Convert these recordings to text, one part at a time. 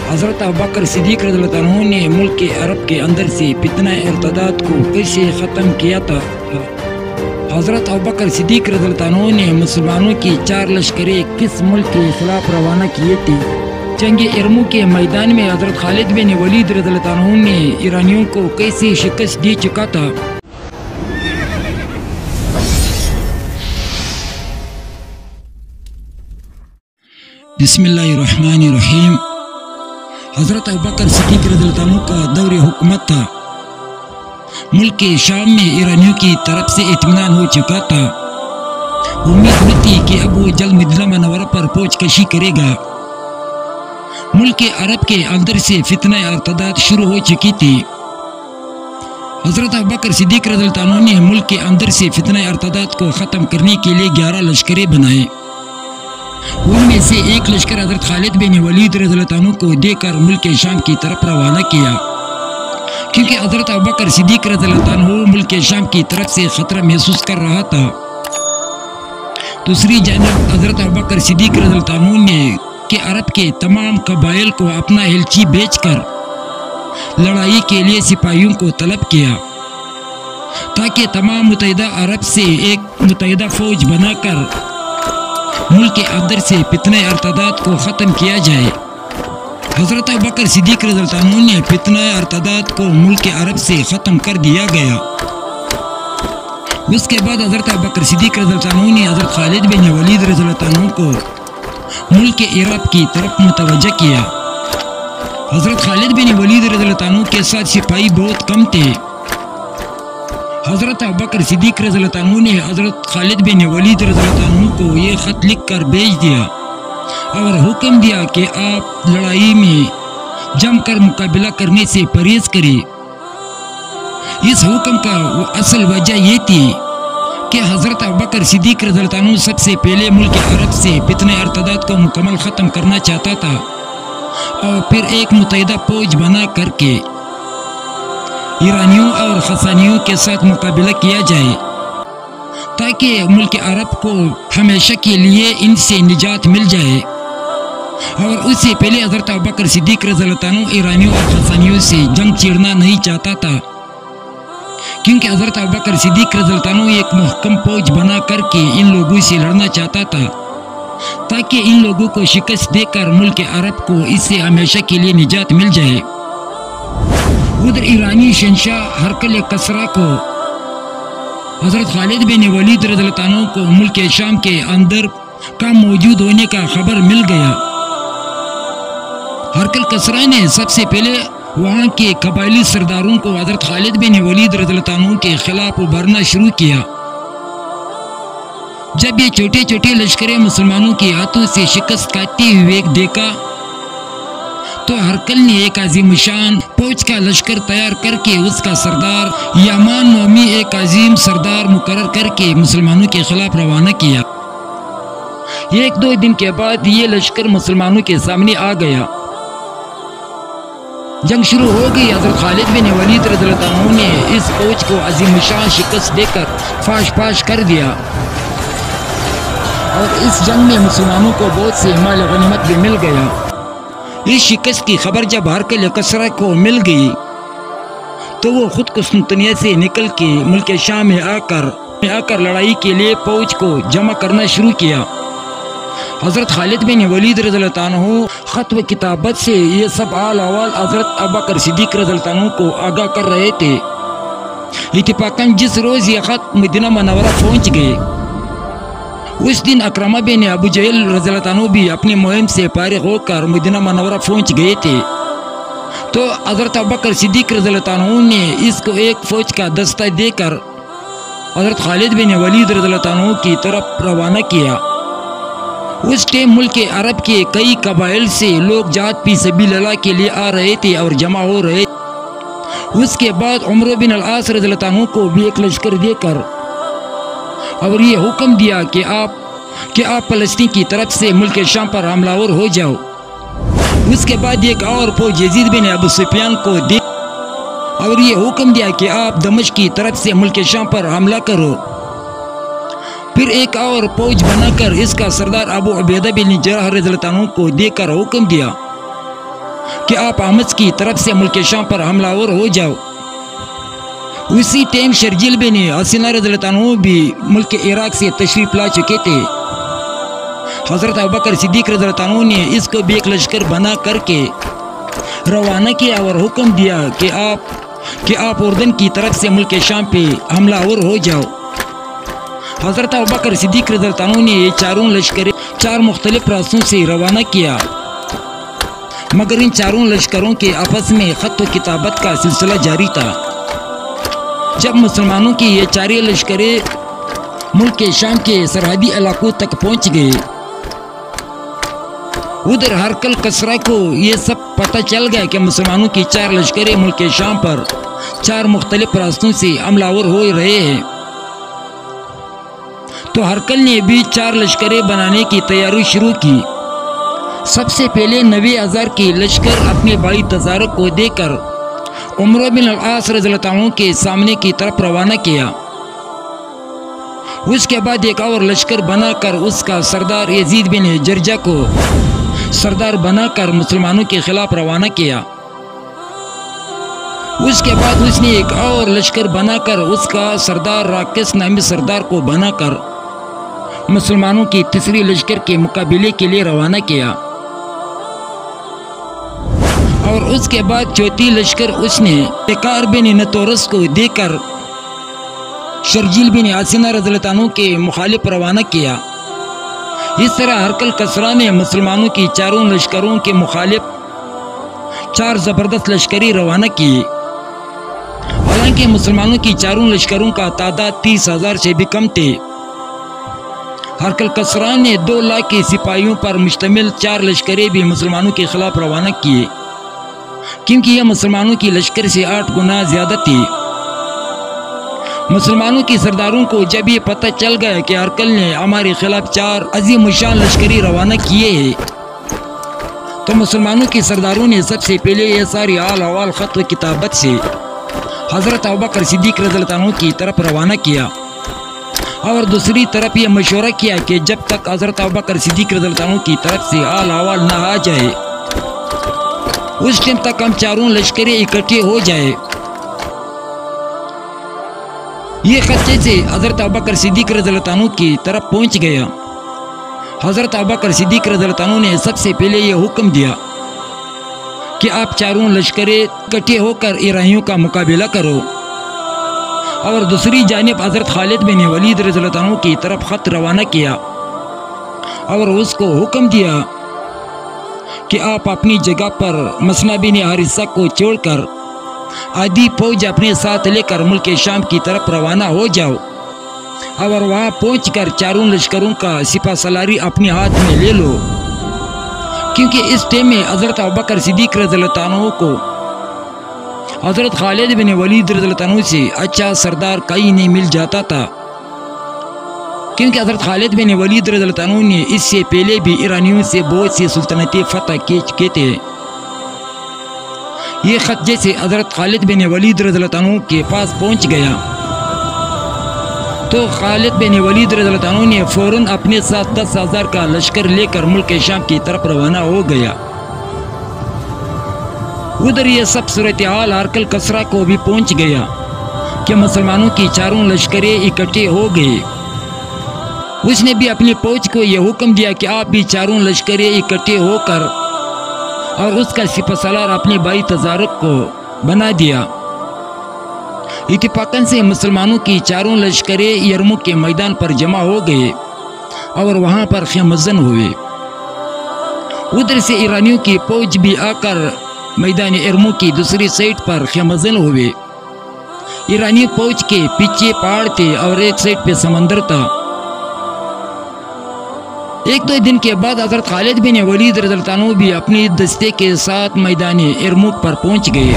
حضرت ابوبکر صدیق رضی اللہ عنہ نے ملک عرب کے اندر سے فتنہ ارتداد کو کیسے ختم کیا تھا؟ حضرت ابوبکر صدیق رضی اللہ عنہ نے مسلمانوں کی 4 لشکریں کس ملک کے خلاف روانہ کیے تھے؟ جنگ ارموک کے میدان میں حضرت خالد بن ولید رضی اللہ عنہ نے ایرانیوں کو کیسے شکست دے چکا تھا؟ بسم اللہ الرحمن الرحیم۔ حضرت ابوبکر صدیق رضی اللہ عنہ کا دور حکومت تھا۔ ملک شام میں ایرانیوں کی طرف سے اطمینان ہو چکا تھا۔ امید ہوتی کہ اب وہ جلد مدینہ منورہ پر پہنچ کشی کرے گا۔ ملک عرب کے اندر سے فتنہ ارتداد شروع ہو چکی تھی۔ حضرت ابوبکر صدیق رضی اللہ عنہ نے ملک کے اندر سے فتنہ ارتداد کو ختم کرنے کے لیے 11 لشکریں بنائے۔ ان میں سے ایک لشکر حضرت خالد بن ولید رضی اللہ عنہ کو دے کر ملک شام کی طرف روانہ کیا، کیونکہ حضرت ابوبکر صدیق رضی اللہ عنہ ملک شام کی طرف سے خطرہ محسوس کر رہا تھا۔ دوسری جانب حضرت ابوبکر صدیق رضی اللہ عنہ نے کہ عرب کے تمام قبائل کو اپنا ہلچی بیچ کر لڑائی کے لیے سپاہیوں کو طلب کیا، تاکہ تمام متحدہ عرب سے ایک متحدہ فوج بنا کر ملک کے اندر سے فتنہ ارتداد کو ختم کیا جائے۔ حضرت ابوبکر صدیق رضی اللہ عنہ نے فتنہ ارتداد کو ملک عرب سے ختم کر دیا گیا۔ اس کے بعد حضرت ابوبکر صدیق رضی اللہ عنہ نے حضرت خالد بن ولید رضی اللہ عنہ کو ملک عرب کی طرف متوجہ کیا۔ حضرت خالد بن ولید رضی اللہ عنہ کے ساتھ سپاہی بہت کم تھے۔ حضرت ابوبکر صدیق رضی اللہ عنہ نے حضرت خالد بن ولید رضی اللہ عنہ کو یہ خط لکھ کر بھیج دیا اور حکم دیا کہ آپ لڑائی میں جم کر مقابلہ کرنے سے پرہیز کریں۔ اس حکم کا اصل وجہ یہ تھی کہ حضرت ابوبکر صدیق رضی اللہ عنہ سب سے پہلے ملک عرب سے فتنہ ارتداد کو مکمل ختم کرنا چاہتا تھا اور پھر ایک متحدہ فوج بنا کر کے ایرانیوں اور خسانیوں کے ساتھ مقابلہ کیا جائے، تاکہ ملک عرب کو ہمیشہ کے لیے ان سے نجات مل جائے۔ اور اس سے پہلے حضرت ابوبکر صدیق رضی اللہ عنہ ایرانیوں اور خسانیوں سے جنگ چھیڑنا نہیں چاہتا تھا، کیونکہ حضرت ابوبکر صدیق رضی اللہ عنہ ایک محکم فوج بنا کر کے ان لوگوں سے لڑنا چاہتا تھا، تاکہ ان لوگوں کو شکست دے کر ملک عرب کو اس سے ہمیشہ کے لیے نجات مل جائے۔ ادھر ایرانی شہنشاہ ہرقل کسریٰ کو حضرت خالد بن ولید رضی اللہ عنہ کو ملک شام کے اندر کا موجود ہونے کا خبر مل گیا۔ ہرقل کسریٰ نے سب سے پہلے وہاں کے قبائلی سرداروں کو حضرت خالد بن ولید رضی اللہ عنہ کے خلاف ابھارنا شروع کیا۔ جب یہ چھوٹے چھوٹے لشکریں مسلمانوں کے ہاتھوں سے شکست کھاتے ہوئے دیکھا تو ہرقل نے ایک عظیم شان فوج کا لشکر تیار کر کے اس کا سردار یامان نامی ایک عظیم سردار مقرر کر کے مسلمانوں کے خلاف روانہ کیا۔ 1-2 دن کے بعد یہ لشکر مسلمانوں کے سامنے آ گیا۔ جنگ شروع ہو گئی۔ حضرت خالد بن ولید رضی اللہ عنہ نے اس فوج کو عظیم شان شکست دے کر فاش فاش کر دیا، اور اس جنگ میں مسلمانوں کو بہت سے مال غنیمت بھی مل گیا۔ اس شکست کی خبر جب ہرقل کسریٰ کو مل گئی تو وہ خود قسطنطنیہ سے نکل کے ملک شام میں آ کر لڑائی کے لیے فوج کو جمع کرنا شروع کیا۔ حضرت خالد بن ولید رضی اللہ عنہ خط و کتابت سے یہ سب حال احوال حضرت ابوبکر صدیق رضی اللہ عنہ کو آگاہ کر رہے تھے۔ اتفاقاً جس روز یہ خط مدینہ منورہ پہنچ گئے، اس دن اکرمہ بن ابو جہل رضی اللہ عنہ بھی اپنی مہم سے فارغ ہو کر مدینہ منورہ پہنچ گئے تھے۔ تو حضرت ابوبکر صدیق رضی اللہ عنہ نے اس کو ایک فوج کا دستہ دے کر حضرت خالد بن ولید رضی اللہ عنہ کی طرف روانہ کیا۔ اس ٹائم ملک عرب کے کئی قبائل سے لوگ جہاد فی سبیل اللہ کے لیے آ رہے تھے اور جمع ہو رہے تھے۔ اس کے بعد عمرو بن العاص رضی اللہ عنہ کو بھی ایک لشکر دے کر اور یہ حکم دیا کہ آپ فلسطین کی طرف سے ملک شام پر حملہ آور ہو جاؤ۔ اس کے بعد ایک اور فوج یزید بن ابو سفیان کو دے اور یہ حکم دیا کہ آپ دمشق کی طرف سے ملک شام پر حملہ کرو۔ پھر ایک اور فوج بنا کر اس کا سردار ابو عبیدہ بن جراح رضی اللہ عنہ کو دے کر حکم دیا کہ آپ حماس کی طرف سے ملک شام پر حملہ آور ہو جاؤ۔ اسی ٹائم شرجیل بن حسینہ رضی اللہ عنہ بھی ملک عراق سے تشریف لا چکے تھے۔ حضرت ابوبکر صدیق رضی اللہ عنہ نے اس کو بھی ایک لشکر بنا کر کے روانہ کیا اور حکم دیا کہ آپ اردن کی طرف سے ملک شام پہ حملہ آور ہو جاؤ۔ حضرت ابوبکر صدیق رضی اللہ عنہ نے یہ چاروں لشکریں 4 مختلف راستوں سے روانہ کیا، مگر ان چاروں لشکروں کے آپس میں خط و کتابت کا سلسلہ جاری تھا۔ جب مسلمانوں کی یہ 4 لشکریں ملک شام کے سرحدی علاقوں تک پہنچ گئے، ادھر ہرقل کسریٰ کو یہ سب پتہ چل گیا کہ مسلمانوں کی 4 لشکریں ملک شام پر 4 مختلف راستوں سے حملہ آور ہو رہے ہیں، تو ہرقل نے بھی 4 لشکریں بنانے کی تیاری شروع کی۔ سب سے پہلے 90,000 کی لشکر اپنے بھائی تزارق کو دے کر عمرو بن العاص رضی اللہ عنہ کے سامنے کی طرف روانہ کیا۔ اس کے بعد ایک اور لشکر بنا کر اس کا سردار یزید بن جرجہ کو سردار بنا کر مسلمانوں کے خلاف روانہ کیا۔ اس کے بعد اس نے ایک اور لشکر بنا کر اس کا سردار راکس نامی سردار کو بنا کر مسلمانوں کی تیسری لشکر کے مقابلے کے لیے روانہ کیا، اور اس کے بعد چوتھی لشکر اس نے تکار بن نتورس کو دے کر شرجیل بن حسینہ رضی اللہ عنہ کے مخالف روانہ کیا۔ اس طرح ہرقل کسریٰ نے مسلمانوں کی 4 لشکروں کے مخالف 4 زبردست لشکری روانہ کیے۔ حالانکہ مسلمانوں کی 4 لشکروں کا تعداد 30,000 سے بھی کم تھے۔ ہرقل کسریٰ نے 2 لاکھ کے سپاہیوں پر مشتمل 4 لشکریں بھی مسلمانوں کے خلاف روانہ کیے، کیونکہ یہ مسلمانوں کی لشکر سے 8 گنا زیادہ تھی۔ مسلمانوں کی سرداروں کو جب یہ پتہ چل گیا کہ ہرقل نے ہمارے خلاف 4 عظیم الشان لشکری روانہ کیے ہیں، تو مسلمانوں کی سرداروں نے سب سے پہلے یہ ساری حال احوال خط و کتابت سے حضرت ابوبکر صدیق رضی اللہ عنہ کی طرف روانہ کیا، اور دوسری طرف یہ مشورہ کیا کہ جب تک حضرت ابوبکر صدیق رضی اللہ عنہ کی طرف سے حال احوال نہ آ جائے، اس ٹائم تک ہم 4 لشکریں اکٹھے ہو جائے۔ یہ خط سے حضرت ابوبکر صدیق رضی اللہ عنہ کی طرف پہنچ گیا۔ حضرت ابوبکر صدیق رضی اللہ عنہ نے سب سے پہلے یہ حکم دیا کہ آپ 4 لشکریں اکٹھے ہو کر ایرانیوں کا مقابلہ کرو، اور دوسری جانب حضرت خالد بن ولید رضی اللہ عنہ کی طرف خط روانہ کیا، اور اس کو حکم دیا کہ آپ اپنی جگہ پر مسنہ بن حارثہ کو چھوڑ کر آدھی فوج اپنے ساتھ لے کر ملک شام کی طرف روانہ ہو جاؤ، اور وہاں پہنچ کر 4 لشکروں کا سپہ سالاری اپنے ہاتھ میں لے لو، کیونکہ اس ٹائم میں حضرت ابوبکر صدیق رضی اللہ عنہ کو حضرت خالد بن ولید رضی اللہ عنہ سے اچھا سردار کہیں نہیں مل جاتا تھا، کیونکہ حضرت خالد بن ولید رضی اللہ عنہ نے اس سے پہلے بھی ایرانیوں سے بہت سی سلطنتیں فتح کی چکے تھے۔ یہ خط جیسے حضرت خالد بن ولید رضی اللہ عنہ کے پاس پہنچ گیا، تو خالد بن ولید رضی اللہ عنہ نے فوراً اپنے ساتھ 10,000 کا لشکر لے کر ملک شام کی طرف روانہ ہو گیا۔ ادھر یہ سب صورتحال ہرقل کسریٰ کو بھی پہنچ گیا کہ مسلمانوں کی 4 لشکریں اکٹھے ہو گئے۔ اس نے بھی اپنی فوج کو یہ حکم دیا کہ آپ بھی 4 لشکریں اکٹھے ہو کر اور اس کا سپہ سالار اپنے بھائی تزارق کو بنا دیا۔ اتفاقاً سے مسلمانوں کی 4 لشکریں یرموک کے میدان پر جمع ہو گئے اور وہاں پر خیمہ زن ہوئے۔ ادھر سے ایرانیوں کی فوج بھی آ کر میدان یرموک کی دوسری سائٹ پر خیمہ زن ہوئے۔ ایرانی فوج کے پیچھے پہاڑ تھے اور ایک سائٹ پہ سمندر تھا۔ 1-2 دن کے بعد حضرت خالد بن ولید رضی اللہ عنہ بھی اپنی دستے کے ساتھ میدان یرموک پر پہنچ گئے۔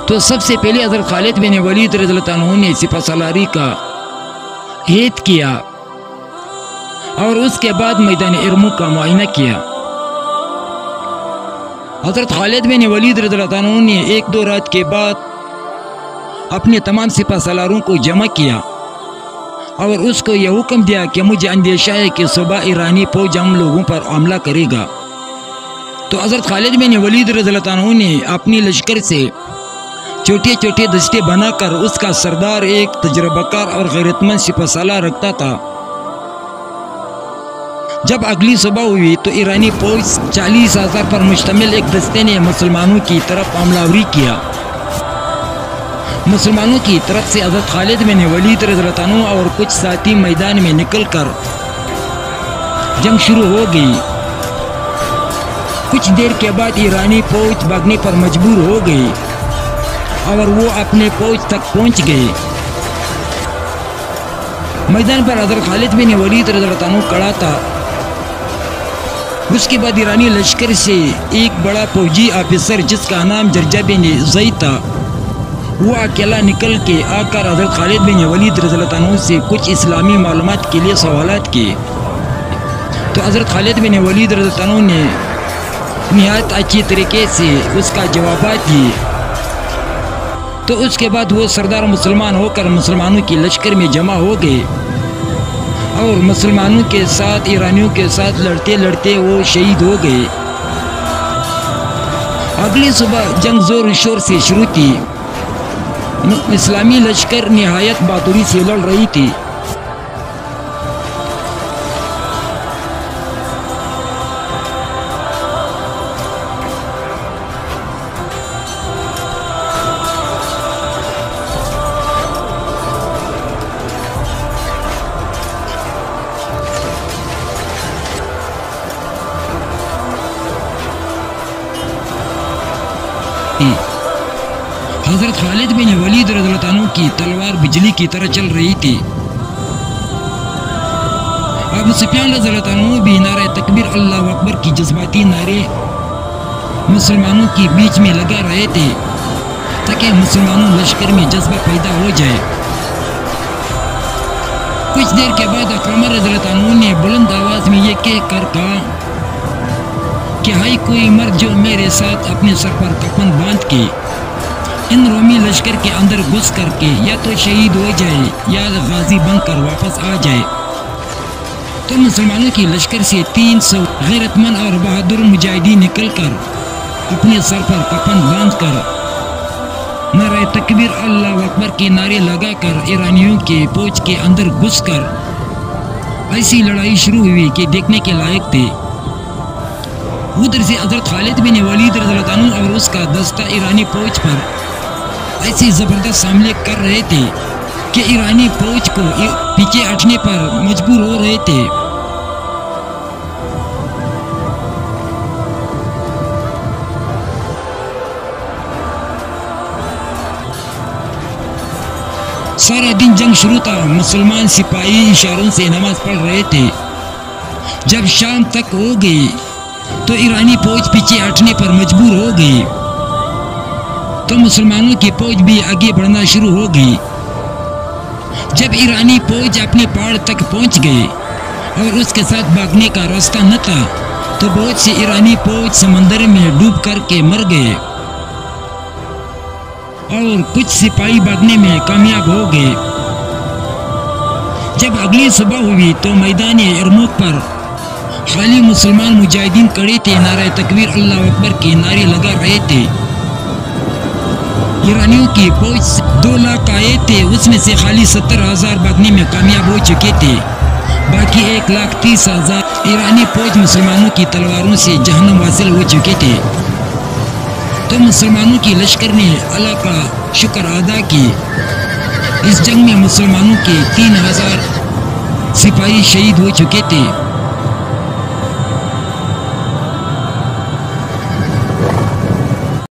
تو سب سے پہلے حضرت خالد بن ولید رضی اللہ عنہ نے سپہ سالاری کا ہیت کیا اور اس کے بعد میدان یرموک کا معائنہ کیا۔ حضرت خالد بن ولید رضی اللہ عنہ نے 1-2 رات کے بعد اپنے تمام سپہ سالاروں کو جمع کیا اور اس کو یہ حکم دیا کہ مجھے اندیشہ ہے کہ صبح ایرانی فوج ہم لوگوں پر حملہ کرے گا، تو حضرت خالد بن ولید رضی اللہ عنہ نے اپنی لشکر سے چھوٹے چھوٹے دستے بنا کر اس کا سردار ایک تجربہ کار اور غیرت مند سپہ سالار رکھتا تھا۔ جب اگلی صبح ہوئی تو ایرانی فوج 40,000 پر مشتمل ایک دستے نے مسلمانوں کی طرف حملہ آوری کیا۔ مسلمانوں کی طرف سے حضرت خالد بن ولید رضی اللہ عنہ اور کچھ ساتھی میدان میں نکل کر جنگ شروع ہو گئی۔ کچھ دیر کے بعد ایرانی فوج بھاگنے پر مجبور ہو گئی اور وہ اپنے فوج تک پہنچ گئے۔ میدان پر حضرت خالد بن ولید رضی اللہ عنہ کھڑا تھا۔ اس کے بعد ایرانی لشکر سے ایک بڑا فوجی آفیسر جس کا نام جرجہ بن زید تھا، وہ اکیلا نکل کے آ کر حضرت خالد بن ولید رضی اللہ عنہ سے کچھ اسلامی معلومات کے لیے سوالات کیے۔ تو حضرت خالد بن ولید رضی اللہ عنہ نے نہایت اچھی طریقے سے اس کا جوابات دیے۔ تو اس کے بعد وہ سردار مسلمان ہو کر مسلمانوں کی لشکر میں جمع ہو گئے اور مسلمانوں کے ساتھ ایرانیوں کے ساتھ لڑتے لڑتے وہ شہید ہو گئے۔ اگلی صبح جنگ زور و شور سے شروع تھی۔ اسلامی لشکر نہایت بہادری سے لڑ رہی تھی۔ حضرت خالد بن ولید رضی اللہ عنہ کی تلوار بجلی کی طرح چل رہی تھی۔ ابو سفیان رضی اللہ عنہ بھی نعرہ تکبیر اللہ اکبر کی جذباتی نعرے مسلمانوں کے بیچ میں لگا رہے تھے تاکہ مسلمانوں لشکر میں جذبہ پیدا ہو جائے۔ کچھ دیر کے بعد اکرمہ رضی اللہ عنہ نے بلند آواز میں یہ کہہ کر کہا کہ ہائی کوئی مرد جو میرے ساتھ اپنے سر پر کفن باندھ کے ان رومی لشکر کے اندر گھس کر کے یا تو شہید ہو جائے یا غازی بن کر واپس آ جائے۔ تو مسلمانوں کی لشکر سے 300 غیرت مند اور بہادر مجاہدین نکل کر اپنے سر پر کفن باندھ کر نعرہ تکبیر اللہ اکبر کے نعرے لگا کر ایرانیوں کے فوج کے اندر گھس کر ایسی لڑائی شروع ہوئی کہ دیکھنے کے لائق تھے۔ ادھر سے حضرت خالد بن ولید رضی اللہ عنہ اور اس کا دستہ ایرانی فوج پر ایسی زبردست حملے کر رہے تھے کہ ایرانی فوج کو پیچھے ہٹنے پر مجبور ہو رہے تھے۔ سارا دن جنگ شروع تھا۔ مسلمان سپاہی اشاروں سے نماز پڑھ رہے تھے۔ جب شام تک ہو گئی تو ایرانی فوج پیچھے ہٹنے پر مجبور ہو گئی۔ تو مسلمانوں کی فوج بھی آگے بڑھنا شروع ہو گئی۔ جب ایرانی فوج اپنے پہاڑ تک پہنچ گئے اور اس کے ساتھ بھاگنے کا راستہ نہ تھا تو بہت سے ایرانی فوج سمندر میں ڈوب کر کے مر گئے اور کچھ سپاہی بھاگنے میں کامیاب ہو گئے۔ جب اگلی صبح ہوئی تو میدان یرموک پر خالی مسلمان مجاہدین کھڑے تھے، نعرہ تکبیر اللہ اکبر کے نعرے لگا رہے تھے۔ ایرانیوں کی فوج 2 لاکھ آئے تھے، اس میں سے خالی 70,000 بھاگنے میں کامیاب ہو چکے تھے۔ باقی 1,30,000 ایرانی فوج مسلمانوں کی تلواروں سے جہنم واصل ہو چکے تھے۔ تو مسلمانوں کی لشکر نے اللہ کا شکر ادا کی۔ اس جنگ میں مسلمانوں کے 3,000 سپاہی شہید ہو چکے تھے۔